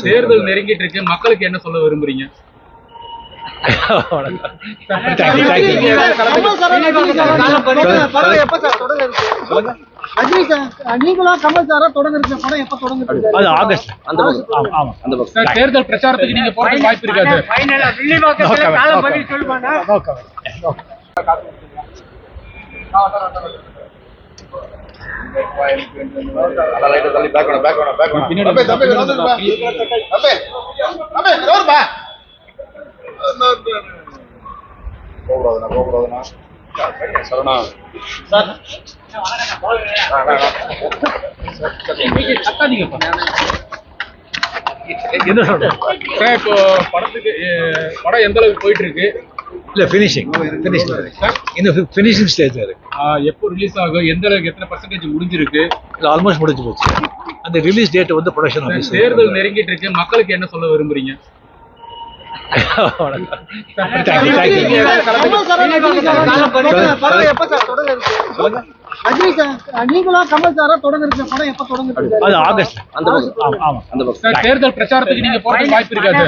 தேர்தல் நெருங்கிட்டு இருக்கு, மக்களுக்கு என்ன சொல்ல விரும்புறீங்க? தேர்தல் பிரச்சாரத்துக்கு நீங்க போற வாய்ப்பு இருக்காது. இப்போ படத்துக்கு படம் எந்த அளவுக்கு போயிட்டு இருக்கு? இல்ல ஃபினிஷிங் இன்னும் ஃபினிஷிங் ஸ்டேஜ்ல இருக்கு. எப்போ ரிலீஸ் ஆகும்? எந்த அளவுக்கு எத்தனை பர்சன்டேஜ் முடிஞ்சிருக்கு? ஆல்மோஸ்ட் முடிஞ்சு போச்சு. அந்த ரிலீஸ் டேட் வந்து ப்ரொடக்ஷன் ஆஃபீஸ். தேர்தல் நெருங்கிட்டு இருக்கு, மக்களுக்கு என்ன சொல்ல விரும்புறீங்க? தேர்தல் பிரச்சாரத்துக்கு நீங்க போற வாய்ப்பு இருக்காது.